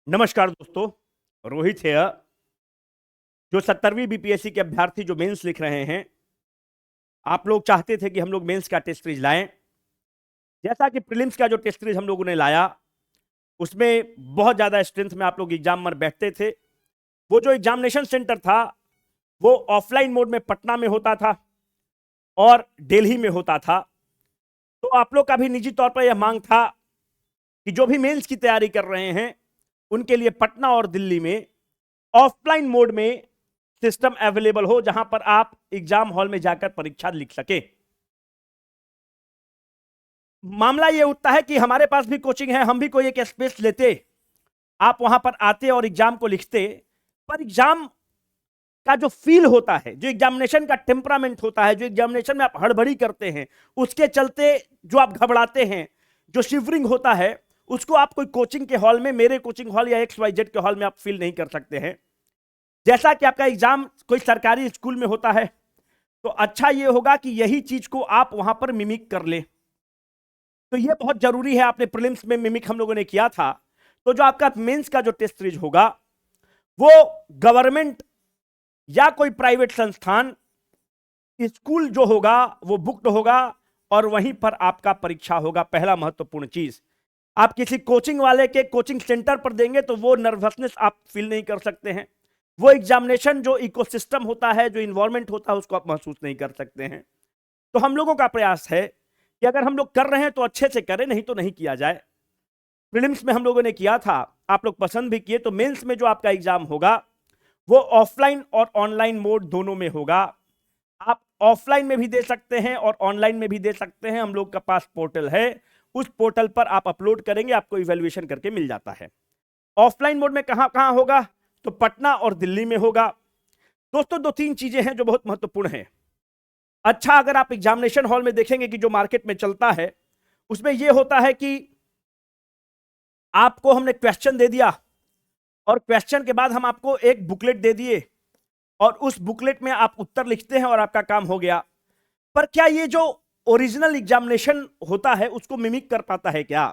नमस्कार दोस्तों, रोहित है। जो 70वीं बीपीएससी के अभ्यर्थी जो मेंस लिख रहे हैं, आप लोग चाहते थे कि हम लोग मेंस का टेस्ट सीरीज लाएं। जैसा कि प्रीलिम्स का जो टेस्ट सीरीज हम लोगों ने लाया, उसमें बहुत ज़्यादा स्ट्रेंथ में आप लोग एग्जाम में बैठते थे। वो जो एग्जामिनेशन सेंटर था वो ऑफलाइन मोड में पटना में होता था और दिल्ली में होता था। तो आप लोग का भी निजी तौर पर यह मांग था कि जो भी मेंस की तैयारी कर रहे हैं उनके लिए पटना और दिल्ली में ऑफलाइन मोड में सिस्टम अवेलेबल हो, जहां पर आप एग्जाम हॉल में जाकर परीक्षा लिख सके। मामला यह उठता है कि हमारे पास भी कोचिंग है, हम भी कोई एक स्पेस लेते, आप वहां पर आते और एग्जाम को लिखते, पर एग्जाम का जो फील होता है, जो एग्जामिनेशन का टेम्परामेंट होता है, जो एग्जामिनेशन में आप हड़बड़ी करते हैं, उसके चलते जो आप घबराते हैं, जो शिवरिंग होता है, उसको आप कोई कोचिंग के हॉल में, मेरे कोचिंग हॉल या XYZ के हॉल में आप फील नहीं कर सकते हैं। जैसा कि आपका एग्जाम कोई सरकारी स्कूल में होता है, तो अच्छा ये होगा कि यही चीज को आप वहां पर मिमिक कर ले। तो ये बहुत जरूरी है। आपने प्रीलिम्स में मिमिक हम लोगों ने किया था, तो जो आपका मेंस का जो टेस्ट सीरीज होगा वो गवर्नमेंट या कोई प्राइवेट संस्थान, स्कूल जो होगा वो बुक्ड होगा और वहीं पर आपका परीक्षा होगा। पहला महत्वपूर्ण चीज, आप किसी कोचिंग वाले के कोचिंग सेंटर पर देंगे तो वो नर्वसनेस आप फील नहीं कर सकते हैं। वो एग्जामिनेशन जो इकोसिस्टम होता है, जो इन्वायरमेंट होता है, उसको आप महसूस नहीं कर सकते हैं। तो हम लोगों का प्रयास है कि अगर हम लोग कर रहे हैं तो अच्छे से करें, नहीं तो नहीं किया जाए। प्रीलिम्स में हम लोगों ने किया था, आप लोग पसंद भी किए। तो मेंस में जो आपका एग्जाम होगा वो ऑफलाइन और ऑनलाइन मोड दोनों में होगा। आप ऑफलाइन में भी दे सकते हैं और ऑनलाइन में भी दे सकते हैं। हम लोग का पास पोर्टल है, उस पोर्टल पर आप अपलोड करेंगे, आपको इवैल्यूएशन करके मिल जाता है। ऑफलाइन मोड में कहां कहां होगा, तो पटना और दिल्ली में होगा। दोस्तों, दो तीन चीजें हैं जो बहुत महत्वपूर्ण है। अच्छा, अगर आप एग्जामिनेशन हॉल में देखेंगे कि जो मार्केट में चलता है, उसमें यह होता है कि आपको हमने क्वेश्चन दे दिया और क्वेश्चन के बाद हम आपको एक बुकलेट दे दिए और उस बुकलेट में आप उत्तर लिखते हैं और आपका काम हो गया। पर क्या ये जो ओरिजिनल एग्जामिनेशन होता है उसको मिमिक कर पाता है क्या?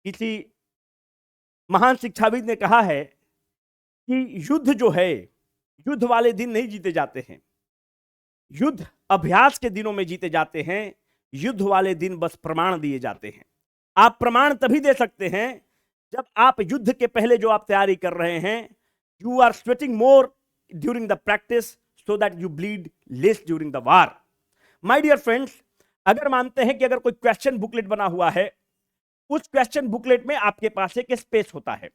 किसी महान शिक्षाविद ने कहा है कि युद्ध जो है, युद्ध वाले दिन नहीं जीते जाते हैं, युद्ध अभ्यास के दिनों में जीते जाते हैं। युद्ध वाले दिन बस प्रमाण दिए जाते हैं। आप प्रमाण तभी दे सकते हैं जब आप युद्ध के पहले जो आप तैयारी कर रहे हैं, you are sweating more during the practice so that you bleed less during the war. My dear friends, अगर मानते हैं कि अगर कोई क्वेश्चन बुकलेट बना हुआ है, उस क्वेश्चन बुकलेट में आपके पास एक स्पेस होता है।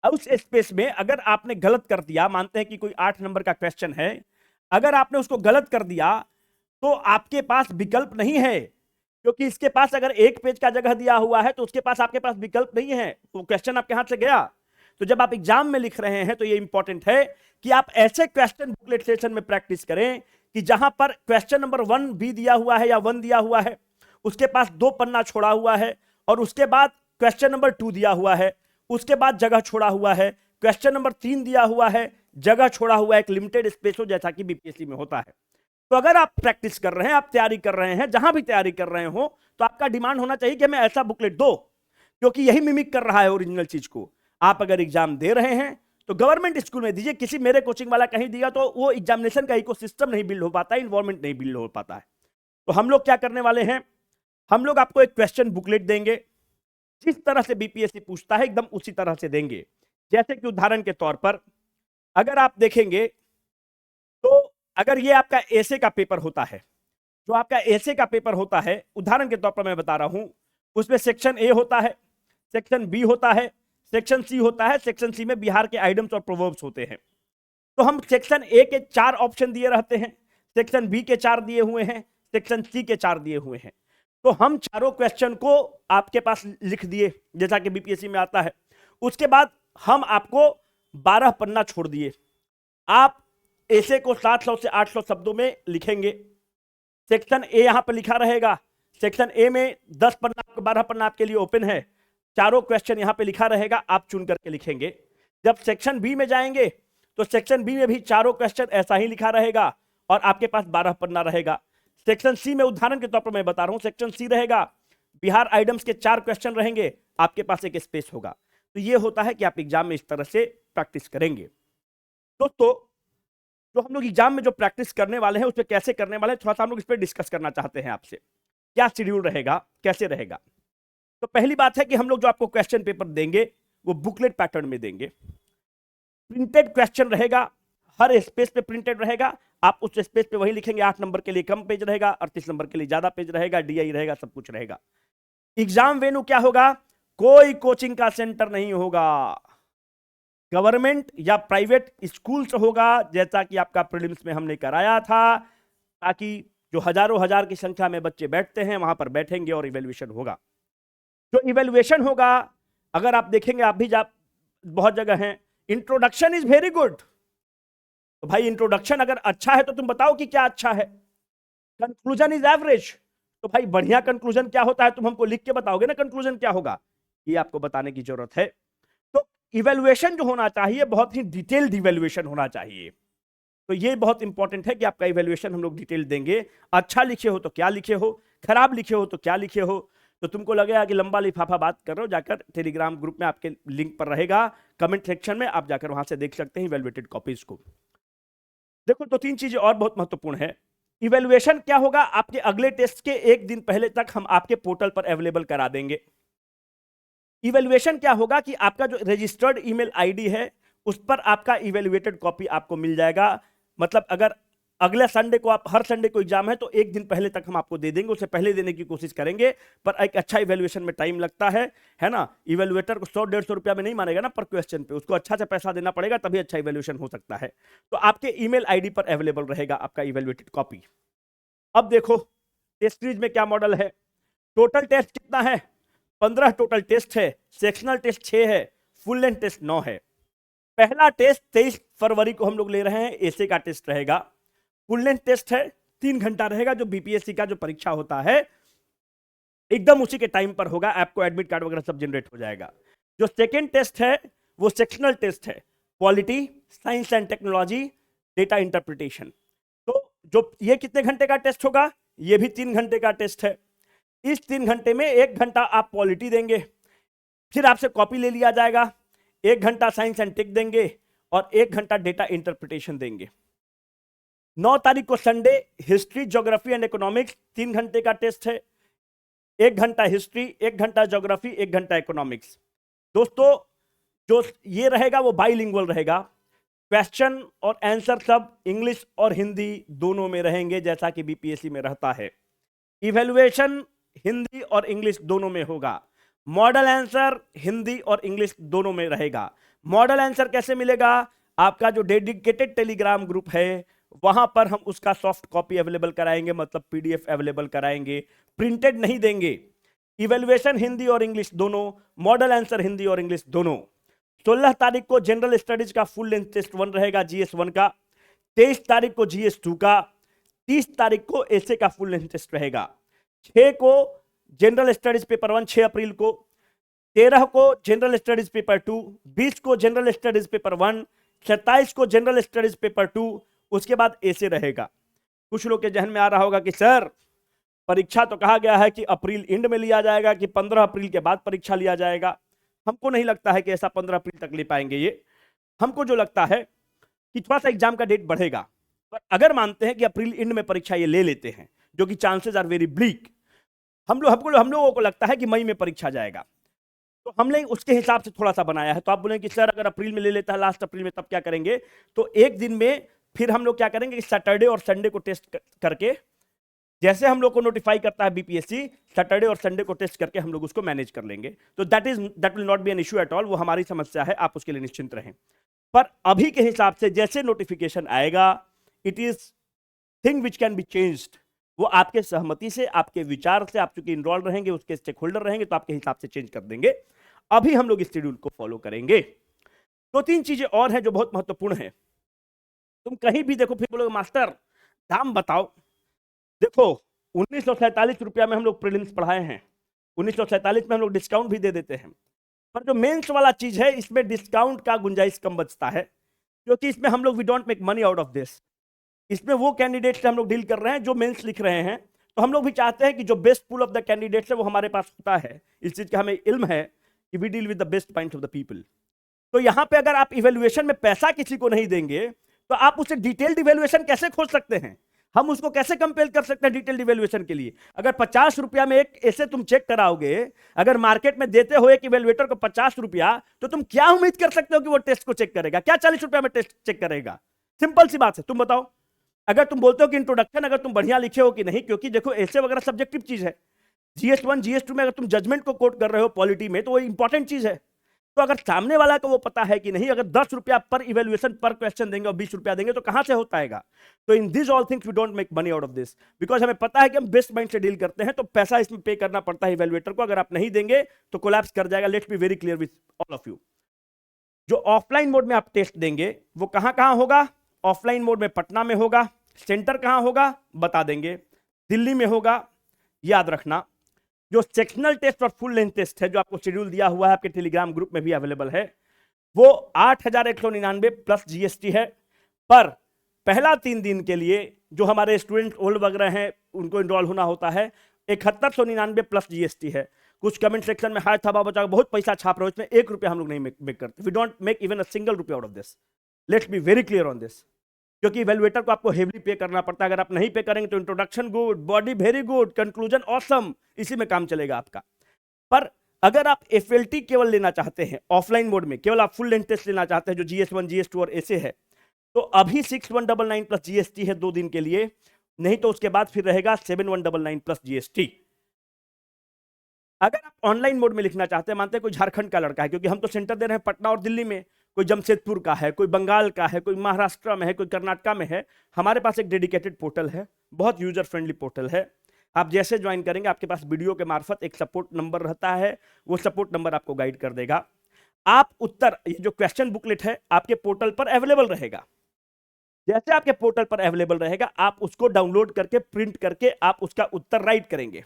उस स्पेस में अगर आपने गलत कर दिया, मानते हैं कि कोई 8 नंबर का क्वेश्चन है, अगर आपने उसको गलत कर दिया तो आपके पास विकल्प नहीं है, क्योंकि इसके पास अगर एक पेज का जगह दिया हुआ है तो उसके पास आपके पास विकल्प नहीं है, वो क्वेश्चन आपके हाथ से गया। तो जब आप एग्जाम में लिख रहे हैं तो ये इंपॉर्टेंट है कि आप ऐसे क्वेश्चन बुकलेट सेशन में प्रैक्टिस करें कि जहां पर क्वेश्चन नंबर 1 भी दिया हुआ है या 1 दिया हुआ है, उसके पास 2 पन्ना छोड़ा हुआ है, और उसके बाद क्वेश्चन नंबर 2 दिया हुआ है, उसके बाद जगह छोड़ा हुआ है, क्वेश्चन नंबर 3 दिया हुआ है, जगह छोड़ा हुआ है, एक लिमिटेड स्पेस हो, जैसा कि बीपीएससी में होता है। तो अगर आप प्रैक्टिस कर रहे हैं, आप तैयारी कर रहे हैं, जहां भी तैयारी कर रहे हो, तो आपका डिमांड होना चाहिए कि हमें ऐसा बुकलेट दो, क्योंकि यही मिमिक कर रहा है ओरिजिनल चीज को। आप अगर एग्जाम दे रहे हैं तो गवर्नमेंट स्कूल में दीजिए, किसी मेरे कोचिंग वाला कहीं दिया तो वो एग्जामिनेशन का इकोसिस्टम नहीं बिल्ड हो पाता है, इन्वायरमेंट नहीं बिल्ड हो पाता है। तो हम लोग क्या करने वाले हैं, हम लोग आपको एक क्वेश्चन बुकलेट देंगे, जिस तरह से बीपीएससी पूछता है एकदम उसी तरह से देंगे। जैसे कि उदाहरण के तौर पर अगर आप देखेंगे तो अगर ये आपका एसे का पेपर होता है, जो आपका एसे का पेपर होता है, उदाहरण के तौर पर मैं बता रहा हूं, उसमें सेक्शन ए होता है, सेक्शन बी होता है, सेक्शन सी होता है। सेक्शन सी में बिहार के आइडम्स और प्रोवर्ब्स होते हैं। तो हम सेक्शन ए के 4 ऑप्शन दिए रहते हैं, सेक्शन बी के 4 दिए हुए हैं, सेक्शन सी के 4 दिए हुए हैं। तो हम चारों क्वेश्चन को आपके पास लिख दिए, जैसा कि बीपीएससी में आता है। उसके बाद हम आपको 12 पन्ना छोड़ दिए। आप ऐसे को 700 से 800 शब्दों में लिखेंगे। सेक्शन ए यहां पर लिखा रहेगा, सेक्शन ए में 10 पन्ना, 12 पन्ना आपके लिए ओपन है, चारों क्वेश्चन यहां पे लिखा रहेगा, आप चुन करके लिखेंगे। जब सेक्शन बी में जाएंगे तो सेक्शन बी में भी चारों क्वेश्चन ऐसा ही लिखा रहेगा और आपके पास 12 पन्ना रहेगा। सेक्शन सी में उदाहरण के तौर पर मैं बता रहा हूं, सेक्शन सी रहेगा, बिहार आइडम्स के 4 क्वेश्चन रहेंगे, आपके पास एक स्पेस होगा। तो ये होता है कि आप एग्जाम में इस तरह से प्रैक्टिस करेंगे। दोस्तों, जो हम लोग एग्जाम में जो प्रैक्टिस करने वाले हैं उसमें कैसे करने वाले हैं, थोड़ा सा हम लोग इस पर डिस्कस करना चाहते हैं आपसे। क्या शेड्यूल रहेगा, कैसे रहेगा? तो पहली बात है कि हम लोग जो आपको क्वेश्चन पेपर देंगे वो बुकलेट पैटर्न में देंगे। प्रिंटेड क्वेश्चन रहेगा, हर स्पेस पे प्रिंटेड रहेगा। आप उस स्पेस पे वही लिखेंगे। 8 नंबर के लिए कम पेज रहेगा, 38 नंबर के लिए ज्यादा पेज रहेगा, डीआई रहेगा, सब कुछ रहेगा। एग्जाम वेन्यू क्या होगा? कोई कोचिंग का सेंटर नहीं होगा, गवर्नमेंट या प्राइवेट स्कूल से होगा, जैसा कि आपका प्रीलिम्स में हमने कराया था, ताकि जो हजारों हजार की संख्या में बच्चे बैठते हैं वहां पर बैठेंगे और इवेल्युएशन होगा। जो इवेल्युएशन होगा, अगर आप देखेंगे, आप भी बहुत जगह हैं, इंट्रोडक्शन इज वेरी गुड। तो भाई इंट्रोडक्शन अगर अच्छा है तो तुम बताओ कि क्या अच्छा है। कंक्लूजन इज एवरेज, तो भाई बढ़िया कंक्लूजन क्या होता है तुम हमको लिख के बताओगे ना, कंक्लूजन क्या होगा, ये आपको बताने की जरूरत है। तो इवेल्युएशन जो होना चाहिए बहुत ही डिटेल्ड इवेल्युएशन होना चाहिए। तो ये बहुत इंपॉर्टेंट है कि आपका इवेल्युएशन हम लोग डिटेल देंगे। अच्छा लिखे हो तो क्या लिखे हो, खराब लिखे हो तो क्या लिखे हो। तो तुमको लगेगा कि लंबा लिफाफा बात कर रहे हो, जाकर टेलीग्राम ग्रुप में आपके लिंक पर रहेगा, कमेंट सेक्शन में आप जाकर वहां से देख सकते हैं इवेल्युएटेड कॉपीज को। देखो, तो 3 चीजें और बहुत महत्वपूर्ण है। इवेल्युएशन क्या होगा? आपके अगले टेस्ट के 1 दिन पहले तक हम आपके पोर्टल पर अवेलेबल करा देंगे। इवेल्युएशन क्या होगा कि आपका जो रजिस्टर्ड ईमेल आईडी है उस पर आपका इवेल्युएटेड कॉपी आपको मिल जाएगा। मतलब अगर अगले संडे को, आप हर संडे को एग्जाम है तो 1 दिन पहले तक हम आपको दे देंगे, उससे पहले देने की कोशिश करेंगे, पर एक अच्छा इवेल्युएशन में टाइम लगता है ना। इवेल्युएटर को 100-150 रुपया में नहीं मानेगा ना पर क्वेश्चन पे, उसको अच्छा से पैसा देना पड़ेगा, तभी अच्छा इवेल्युएशन हो सकता है। तो आपके ईमेल आईडी पर अवेलेबल रहेगा आपका इवेल्युएटेड कॉपी। अब देखो, टेस्ट सीरीज में क्या मॉडल है। टोटल टेस्ट कितना है? 15 टोटल टेस्ट है, सेक्शनल टेस्ट 6 है, फुल लेंथ टेस्ट 9 है। पहला टेस्ट 23 फरवरी को हम लोग ले रहे हैं, एसए का टेस्ट रहेगा। फुल लेंथ टेस्ट है, 3 घंटा रहेगा, जो बीपीएससी का जो परीक्षा होता है एकदम उसी के टाइम पर होगा, आपको एडमिट कार्ड वगैरह सब जनरेट हो जाएगा। जो सेकेंड टेस्ट है वो सेक्शनल टेस्ट है, polity, science and technology, data interpretation. तो जो ये कितने घंटे का टेस्ट होगा? ये भी 3 घंटे का टेस्ट है। इस 3 घंटे में 1 घंटा आप पॉलिटी देंगे, फिर आपसे कॉपी ले लिया जाएगा, 1 घंटा साइंस एंड टेक देंगे और 1 घंटा डेटा इंटरप्रिटेशन देंगे। 9 तारीख को Sunday history, geography and economics 3 घंटे का टेस्ट है, 1 घंटा हिस्ट्री, 1 घंटा ज्योग्राफी, 1 घंटा इकोनॉमिक्स। दोस्तों, जो ये रहेगा वो बाइलिंगुअल रहेगा, क्वेश्चन और आंसर सब इंग्लिश और हिंदी दोनों में रहेंगे, जैसा कि बीपीएससी में रहता है। इवेल्युएशन हिंदी और इंग्लिश दोनों में होगा। मॉडल आंसर हिंदी और इंग्लिश दोनों में रहेगा। मॉडल आंसर कैसे मिलेगा? आपका जो डेडिकेटेड टेलीग्राम ग्रुप है वहां पर हम उसका सॉफ्ट कॉपी अवेलेबल कराएंगे, मतलब पीडीएफ अवेलेबल कराएंगे, प्रिंटेड नहीं देंगे। इवेल्युएशन हिंदी और इंग्लिश दोनों, मॉडल आंसर हिंदी और इंग्लिश दोनों। 16 तारीख को जनरल स्टडीज का फुल लेंथ टेस्ट 1 रहेगा, जीएस 1 का। 23 तारीख को जीएस 2 का। 30 तारीख को एसए का फुल लेंथ टेस्ट रहेगा। 6 को जनरल स्टडीज पेपर 1, 6 अप्रैल को। 13 को जनरल स्टडीज पेपर 2, 20 को जनरल स्टडीज पेपर 1, 27 को जनरल स्टडीज पेपर 2, उसके बाद एसे रहेगा। कुछ लोग के जहन में आ रहा होगा कि सर परीक्षा तो कहा गया है कि अप्रैल एंड में लिया जाएगा, कि 15 अप्रैल के बाद परीक्षा लिया जाएगा। हमको नहीं लगता है कि ऐसा 15 अप्रैल तक ले पाएंगे ये। हमको जो लगता है कि थोड़ा सा एग्जाम का डेट बढ़ेगा, पर अगर मानते हैं कि अप्रैल एंड में परीक्षा ये ले लेते हैं, जो कि चांसेस आर वेरी ब्लीक, हम लोगों को लगता है कि मई में परीक्षा जाएगा, तो हमने उसके हिसाब से थोड़ा सा बनाया है। तो आप बोलेंगे कि सर अगर अप्रैल में ले लेता है, लास्ट अप्रैल में, तब क्या करेंगे? तो एक दिन में फिर हम लोग क्या करेंगे कि सैटरडे और संडे को टेस्ट करके, जैसे हम लोग को नोटिफाई करता है बीपीएससी, सैटरडे और संडे को टेस्ट करके हम लोग उसको मैनेज कर लेंगे। तो that will not be an issue at all, वो हमारी समस्या है, आप उसके लिए निश्चिंत रहें। पर अभी के हिसाब से जैसे नोटिफिकेशन आएगा, it is thing which can be changed. वो आपके सहमति से, आपके विचार से, आप चूंकि इन्वॉल्व रहेंगे, उसके स्टेक होल्डर रहेंगे, तो आपके हिसाब से चेंज कर देंगे। अभी हम लोग इस शेड्यूल को फॉलो करेंगे। 2-3 चीजें और हैं जो बहुत महत्वपूर्ण है। तुम कहीं भी देखो फिर बोलोगे मास्टर दाम बताओ। देखो, 1947 रुपया में हम लोग प्रीलिम्स पढ़ाए हैं, 1947 में हम लोग डिस्काउंट भी दे देते हैं, पर जो मेंस वाला चीज है इसमें डिस्काउंट का गुंजाइश कम बचता है, क्योंकि इसमें हम लोग we don't make money out of this. इसमें वो कैंडिडेट से हम लोग डील कर रहे हैं जो मेंस लिख रहे हैं, तो हम लोग भी चाहते हैं कि जो best pool of the candidates है वो हमारे पास होता है, इस चीज का हमें इल्म है। कि we deal with the best point of the people. तो यहां पे अगर आप इवेल्युएशन में पैसा किसी को नहीं देंगे तो आप उसे डिटेल्ड इवेल्युएशन कैसे खोज सकते हैं? हम उसको कैसे कंपेयर कर सकते हैं डिटेल्ड इवेल्युएशन के लिए? अगर 50 रुपया में एक ऐसे तुम चेक कराओगे, अगर मार्केट में देते हो एक इवेल्युएटर को 50 रुपया, तो तुम क्या उम्मीद कर सकते हो कि वो टेस्ट को चेक करेगा? क्या 40 रुपया में टेस्ट चेक करेगा? सिंपल सी बात है, तुम बताओ। अगर तुम बोलते हो कि इंट्रोडक्शन अगर तुम बढ़िया लिखे हो कि नहीं, क्योंकि देखो ऐसे वगैरह सब्जेक्टिव चीज है। GS1 GS2 में अगर तुम जजमेंट को कोट कर रहे हो पॉलिटी में, तो वो इंपॉर्टेंट चीज है। तो अगर सामने वाला को वो पता है कि नहीं, अगर 10 रुपया पर इवेल्युएशन पर क्वेश्चन देंगे और 20 रुपया देंगे तो कहां से होता है? तो in this all things we don't make money out of this, because हमें पता है कि हम बेस्ट माइंड से डील करते हैं, तो पैसा इसमें पे करना पड़ता है इवेल्युएटर को। अगर आप नहीं देंगे तो कोलैप्स कर जाएगा। Let's be very clear with all of you. जो ऑफलाइन मोड में आप टेस्ट देंगे वो कहां कहां होगा? ऑफलाइन मोड में पटना में होगा। सेंटर कहां होगा बता देंगे, दिल्ली में होगा, याद रखना। जो सेक्शनल टेस्ट और फुल लेंथ टेस्ट है जो आपको शेड्यूल दिया हुआ है, आपके टेलीग्राम ग्रुप में भी अवेलेबल है, वो 8,199 प्लस जीएसटी है। पर पहला 3 दिन के लिए जो हमारे स्टूडेंट ओल्ड वगैरह हैं उनको इनरोल होना होता है, 7199 प्लस जीएसटी है। कुछ कमेंट सेक्शन में हाय था बाबा बहुत पैसा छाप रहे हो, इसमें 1 रुपया हम लोग नहीं मेक करते। We don't make even a single rupaya out of this. Let's be very clear on this, क्योंकि इवैल्यूएटर को आपको हेवली पे करना पड़ता है। अगर आप नहीं पे करेंगे तो introduction good, body very good, conclusion awesome, इसी में काम चलेगा आपका। पर अगर आप एफएलटी केवल लेना चाहते हैं ऑफलाइन मोड में, केवल आप फुल लेंथ टेस्ट लेना चाहते हैं जो GS1 GS2 और ऐसे है, तो अभी 6199 प्लस जीएसटी है 2 दिन के लिए, नहीं तो उसके बाद फिर रहेगा 7199 प्लस जीएसटी। अगर आप ऑनलाइन मोड में लिखना चाहते हैं, मानते हैं कोई झारखंड का लड़का है, क्योंकि हम तो सेंटर दे रहे हैं पटना और दिल्ली में, कोई जमशेदपुर का है, कोई बंगाल का है, कोई महाराष्ट्र में है, कोई कर्नाटका में है, हमारे पास एक डेडिकेटेड पोर्टल है, बहुत यूजर फ्रेंडली पोर्टल है। आप जैसे ज्वाइन करेंगे आपके पास वीडियो के मार्फत एक सपोर्ट नंबर रहता है, वो सपोर्ट नंबर आपको गाइड कर देगा। आप उत्तर, ये जो क्वेश्चन बुकलेट है आपके पोर्टल पर अवेलेबल रहेगा। जैसे आपके पोर्टल पर अवेलेबल रहेगा, आप उसको डाउनलोड करके प्रिंट करके आप उसका उत्तर राइट करेंगे,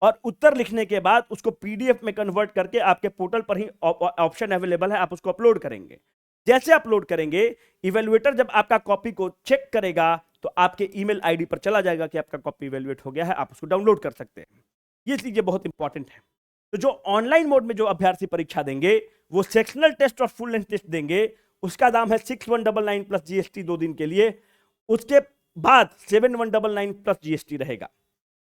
और उत्तर लिखने के बाद उसको पीडीएफ में कन्वर्ट करके आपके पोर्टल पर ही ऑप्शन अवेलेबल है, आप उसको अपलोड करेंगे। जैसे अपलोड करेंगे, इवैल्यूएटर जब आपका कॉपी को चेक करेगा तो आपके ईमेल आईडी पर चला जाएगा कि आपका कॉपी इवैल्यूएट हो गया है, आप उसको डाउनलोड कर सकते हैं। ये चीजें बहुत इंपॉर्टेंट है। तो जो ऑनलाइन मोड में जो अभ्यर्थी परीक्षा देंगे वो सेक्शनल टेस्ट और फुल लेंथ टेस्ट देंगे, उसका दाम है 6199 प्लस जीएसटी 2 दिन के लिए। उसके बाद 7199 प्लस जीएसटी रहेगा।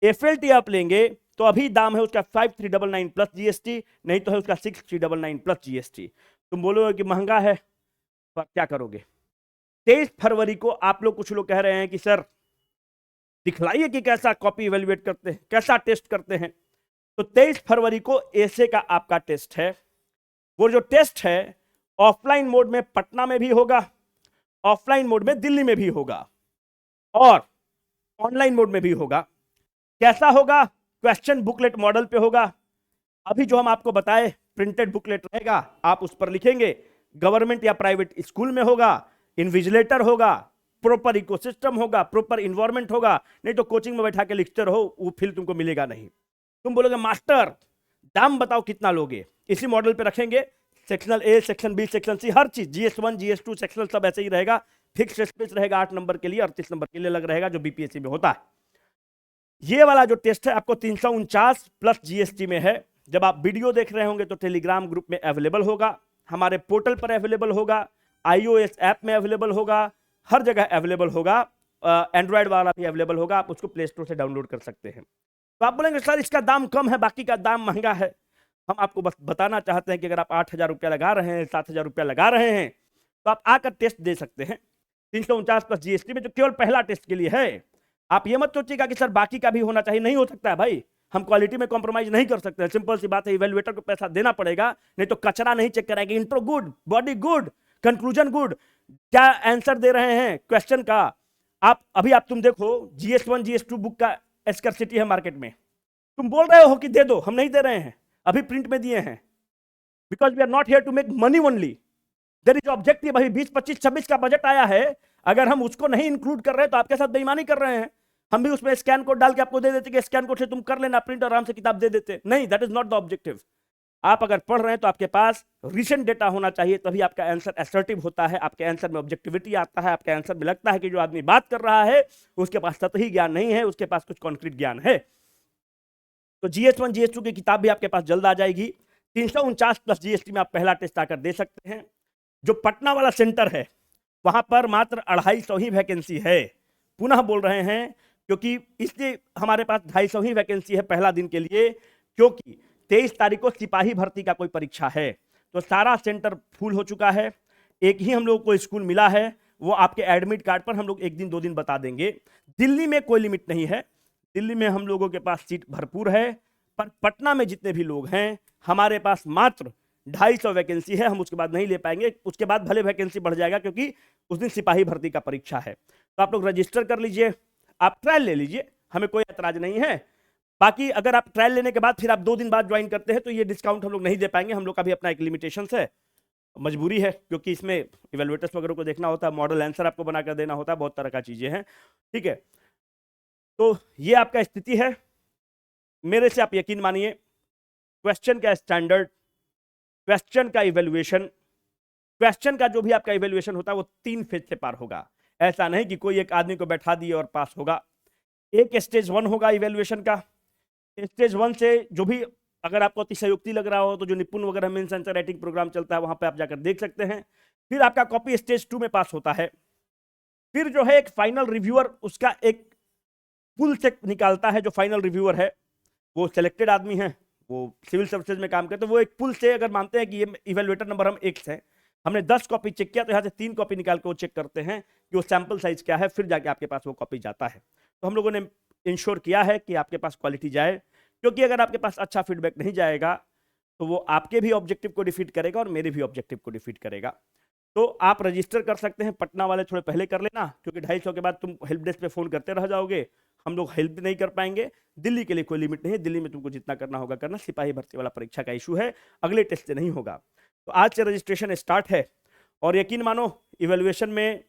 एफएलटी आप लेंगे तो अभी दाम है उसका 5399 प्लस जीएसटी, नहीं तो है उसका 6399 प्लस जीएसटी। तुम बोलोगे कि महंगा है, तो आप क्या करोगे? 23 फरवरी को आप लोग, कुछ लोग कह रहे हैं कि सर दिखलाइए कि कैसा कॉपी इवेल्युएट करते हैं, कैसा टेस्ट करते हैं। तो 23 फरवरी को ऐसे का आपका टेस्ट है। वो जो टेस्ट है ऑफलाइन मोड में पटना में भी होगा, ऑफलाइन मोड में दिल्ली में भी होगा, और ऑनलाइन मोड में भी होगा। कैसा होगा? क्वेश्चन बुकलेट मॉडल पे होगा। अभी जो हम आपको बताए प्रिंटेड बुकलेट रहेगा, आप उस पर लिखेंगे। गवर्नमेंट या प्राइवेट स्कूल में होगा, इन्विजिलेटर होगा, प्रॉपर इकोसिस्टम होगा, प्रॉपर इन्वायरमेंट होगा। नहीं तो कोचिंग में बैठा के लिखते रहो, वो फील तुमको मिलेगा नहीं। तुम बोलोगे मास्टर दाम बताओ कितना लोगे, इसी मॉडल पे रखेंगे। सेक्शनल ए, सेक्शन बी, सेक्शन सी, हर चीज GS1 GS2 सेक्शनल सब ऐसे ही रहेगा। फिक्स स्पेस रहेगा 8 नंबर के लिए, 38 नंबर के लिए अलग रहेगा, जो बीपीएससी में होता है। ये वाला जो टेस्ट है आपको 349 प्लस जीएसटी में है। जब आप वीडियो देख रहे होंगे तो टेलीग्राम ग्रुप में अवेलेबल होगा, हमारे पोर्टल पर अवेलेबल होगा, iOS ऐप में अवेलेबल होगा, हर जगह अवेलेबल होगा। एंड्रॉयड वाला भी अवेलेबल होगा, आप उसको प्ले स्टोर से डाउनलोड कर सकते हैं। तो आप बोलेंगे सर इसका दाम कम है, बाकी का दाम महंगा है। हम आपको बस बताना चाहते हैं कि अगर आप 8,000 रुपया लगा रहे हैं, 7,000 रुपया लगा रहे हैं, तो आप आकर टेस्ट दे सकते हैं 349 प्लस जीएसटी में, जो केवल पहला टेस्ट के लिए है। आप ये मत सोचिएगा कि सर बाकी का भी होना चाहिए, नहीं हो सकता है भाई, हम क्वालिटी में कॉम्प्रोमाइज नहीं कर सकते। सिंपल सी बात है, इवैल्यूएटर को पैसा देना पड़ेगा, नहीं तो कचरा नहीं चेक कराएंगे। Intro good, body good, conclusion good, क्या आंसर दे रहे हैं क्वेश्चन का। आप अभी तुम देखो GS1 GS2 बुक का स्कैर्सिटी है मार्केट में, तुम बोल रहे हो कि दे दो, हम नहीं दे रहे हैं, अभी प्रिंट में दिए हैं, because we are not here to make money only, there is objective. अभी 20, 25, 26 का बजट आया है, अगर हम उसको नहीं इंक्लूड कर रहे हैं तो आपके साथ बेईमानी कर रहे हैं। हम भी उसमें स्कैन कोड डाल के आपको दे देते कि स्कैन कोड से तुम कर लेना प्रिंट, आराम से किताब दे देते। नहीं, that is not the objective. आप अगर पढ़ रहे हैं तो आपके पास रिसेंट डेटा होना चाहिए, तभी आपका आंसर असर्टिव होता है, आपके आंसर में ऑब्जेक्टिविटी आता है, आपके आंसर में लगता है कि जो आदमी बात कर रहा है उसके पास सतही ज्ञान नहीं है, उसके पास कुछ कॉन्क्रीट ज्ञान है। तो GS1 GS2 की किताब भी आपके पास जल्द आ जाएगी। 349 प्लस जीएसटी में आप पहला टेस्ट आकर दे सकते हैं। जो पटना वाला सेंटर है वहां पर मात्र 250 ही वैकेंसी है। पुनः बोल रहे हैं क्योंकि इसलिए हमारे पास 250 ही वैकेंसी है पहला दिन के लिए, क्योंकि 23 तारीख को सिपाही भर्ती का कोई परीक्षा है, तो सारा सेंटर फुल हो चुका है। एक ही हम लोग को स्कूल मिला है, वो आपके एडमिट कार्ड पर हम लोग एक दिन 2 दिन बता देंगे। दिल्ली में कोई लिमिट नहीं है, दिल्ली में हम लोगों के पास सीट भरपूर है, पर पटना में जितने भी लोग हैं हमारे पास मात्र 250 वैकेंसी है। हम उसके बाद नहीं ले पाएंगे, उसके बाद भले वैकेंसी बढ़ जाएगा क्योंकि उस दिन सिपाही भर्ती का परीक्षा है। तो आप लोग रजिस्टर कर लीजिए, आप ट्रायल ले लीजिए, हमें कोई ऐतराज नहीं है। बाकी अगर आप ट्रायल लेने के बाद फिर आप 2 दिन बाद ज्वाइन करते हैं तो ये डिस्काउंट हम लोग नहीं दे पाएंगे, हम लोग का भी अपना एक लिमिटेशन है, मजबूरी है, क्योंकि इसमें इवेलुएटर्स वगैरह को देखना होता है, मॉडल आंसर आपको बनाकर देना होता है, बहुत तरह का चीजें हैं। ठीक है, तो ये आपका स्थिति है। मेरे से आप यकीन मानिए, क्वेश्चन का स्टैंडर्ड, क्वेश्चन का इवेल्युएशन, क्वेश्चन का जो भी आपका इवेल्युएशन होता है वो 3 फेज से पार होगा। ऐसा नहीं कि कोई एक आदमी को बैठा दिए और पास होगा। एक स्टेज 1 होगा इवेल्युएशन का। स्टेज 1 से जो भी अगर आपको अतिशयोक्ति लग रहा हो तो जो निपुण वगैरह मेंस आंसर राइटिंग प्रोग्राम चलता है वहां पे आप जाकर देख सकते हैं। फिर आपका कॉपी स्टेज 2 में पास होता है। फिर जो है एक फाइनल रिव्यूअर उसका एक पुल से निकालता है। जो फाइनल रिव्यूअर है वो सिलेक्टेड आदमी है, वो सिविल सर्विसेज में काम करते हैं, वो एक पुल से अगर मानते हैं कि ये इवेल्युएटर नंबर हम X है, हमने 10 कॉपी चेक किया तो यहाँ से 3 कॉपी निकाल के वो चेक करते हैं कि वो सैंपल साइज क्या है, फिर जाके आपके पास वो कॉपी जाता है। तो हम लोगों ने इंश्योर किया है कि आपके पास क्वालिटी जाए, क्योंकि अगर आपके पास अच्छा फीडबैक नहीं जाएगा तो वो आपके भी ऑब्जेक्टिव को डिफीट करेगा और मेरे भी ऑब्जेक्टिव को डिफीट करेगा। तो आप रजिस्टर कर सकते हैं। पटना वाले थोड़े पहले कर लेना, क्योंकि 250 के बाद तुम हेल्प डेस्क पे फोन करते रह जाओगे, हम लोग हेल्प नहीं कर पाएंगे। दिल्ली के लिए कोई लिमिट नहीं है, दिल्ली में तुमको जितना करना होगा करना। सिपाही भर्ती वाला परीक्षा का इशू है, अगले टेस्ट से नहीं होगा। तो आज से रजिस्ट्रेशन स्टार्ट है और यकीन मानो इवेल्युएशन में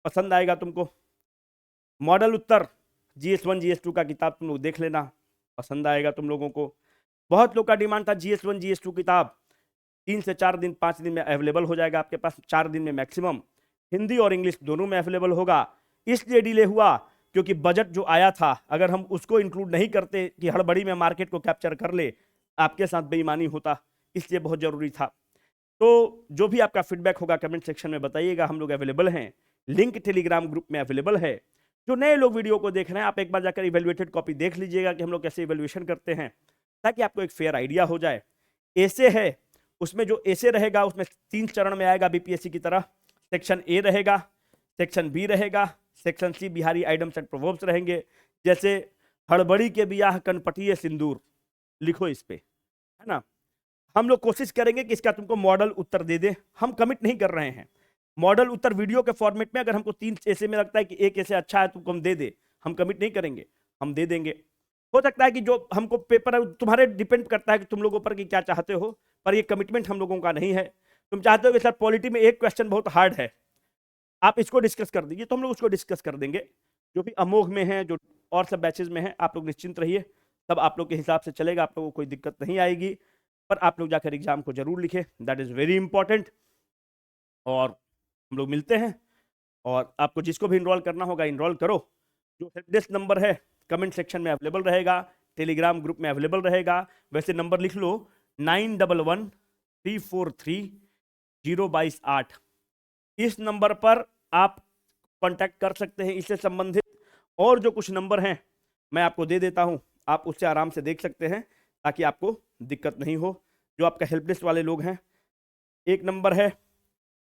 पसंद आएगा तुमको। मॉडल उत्तर GS1 GS2 का किताब तुम लोग देख लेना, पसंद आएगा तुम लोगों को। बहुत लोग का डिमांड था GS1 GS2 किताब 3 से 4 दिन 5 दिन में अवेलेबल हो जाएगा आपके पास, 4 दिन में मैक्सिमम। हिंदी और इंग्लिश दोनों में अवेलेबल होगा। इसलिए डिले हुआ क्योंकि बजट जो आया था, अगर हम उसको इंक्लूड नहीं करते कि हड़बड़ी में मार्केट को कैप्चर कर ले, आपके साथ बेईमानी होता, इसलिए बहुत जरूरी था। तो जो भी आपका फीडबैक होगा कमेंट सेक्शन में बताइएगा। हम लोग अवेलेबल हैं, लिंक टेलीग्राम ग्रुप में अवेलेबल है। जो नए लोग वीडियो को देख रहे हैं, आप एक बार जाकर इवेल्युएटेड कॉपी देख लीजिएगा कि हम लोग कैसे इवेल्युएशन करते हैं, ताकि आपको एक फेयर आइडिया हो जाए। ऐसे है, उसमें जो ऐसे रहेगा उसमें 3 चरण में आएगा बीपीएससी की तरह। सेक्शन ए रहेगा, सेक्शन बी रहेगा, section C Bihari idioms and proverbs रहेंगे। जैसे हड़बड़ी के बियाह कनपटिए सिंदूर, लिखो इस पे, है ना। हम लोग कोशिश करेंगे कि इसका तुमको मॉडल उत्तर दे दे। हम कमिट नहीं कर रहे हैं, मॉडल उत्तर वीडियो के फॉर्मेट में अगर हमको 3 ऐसे में लगता है कि एक ऐसे अच्छा है तुमको हम दे दे, हम कमिट नहीं करेंगे, हम दे देंगे। हो सकता है कि जो हमको पेपर तुम्हारे डिपेंड करता है कि तुम लोगों पर कि क्या चाहते हो, पर ये कमिटमेंट हम लोगों का नहीं है। तुम चाहते हो कि सर पॉलिटी में एक क्वेश्चन बहुत हार्ड है, आप इसको डिस्कस कर दीजिए, तो हम लोग उसको डिस्कस कर देंगे। जो भी अमोघ में है, जो और सब बैचेज में है, आप लोग निश्चिंत रहिए, सब आप लोग के हिसाब से चलेगा, आप लोगों को कोई दिक्कत नहीं आएगी। पर आप लोग जाकर एग्जाम को जरूर लिखें, दैट इज वेरी इंपॉर्टेंट। और हम लोग मिलते हैं, और आपको जिसको भी इनरोल करना होगा इनरोल करो। जो हेल्प डेस्क नंबर है कमेंट सेक्शन में अवेलेबल रहेगा, टेलीग्राम ग्रुप में अवेलेबल रहेगा। वैसे नंबर लिख लो 911343 022 8। इस नंबर पर आप कांटेक्ट कर सकते हैं। इससे संबंधित और जो कुछ नंबर हैं मैं आपको दे देता हूं, आप उससे आराम से देख सकते हैं, ताकि आपको दिक्कत नहीं हो। जो आपका हेल्प डेस्क वाले लोग हैं, एक नंबर है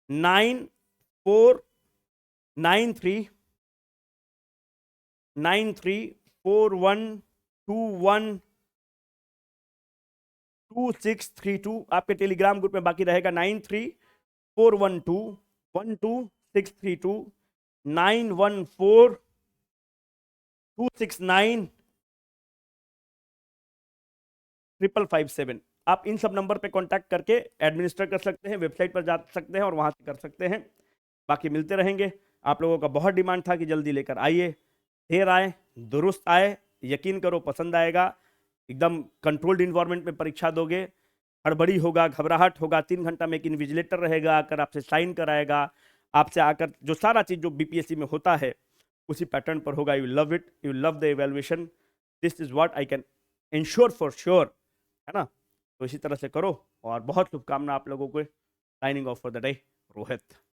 949341212632। आपके टेलीग्राम ग्रुप में बाकी रहेगा 9341212632 9142695557। आप इन सब नंबर पे कांटेक्ट करके एडमिनिस्टर कर सकते हैं, वेबसाइट पर जा सकते हैं और वहां से कर सकते हैं। बाकी मिलते रहेंगे। आप लोगों का बहुत डिमांड था कि जल्दी लेकर आइए, देर आए दुरुस्त आए, यकीन करो पसंद आएगा। एकदम कंट्रोल्ड इन्वायरमेंट में परीक्षा दोगे, हड़बड़ी होगा, घबराहट होगा, 3 घंटा में एक इन्विजिलेटर रहेगा, आकर आपसे साइन कराएगा, आपसे आकर जो सारा चीज़ जो बीपीएससी में होता है उसी पैटर्न पर होगा। You love it, you love the evaluation, this is what I can ensure for sure, है ना। तो इसी तरह से करो और बहुत शुभकामना आप लोगों को। Signing off for the day, Rohit.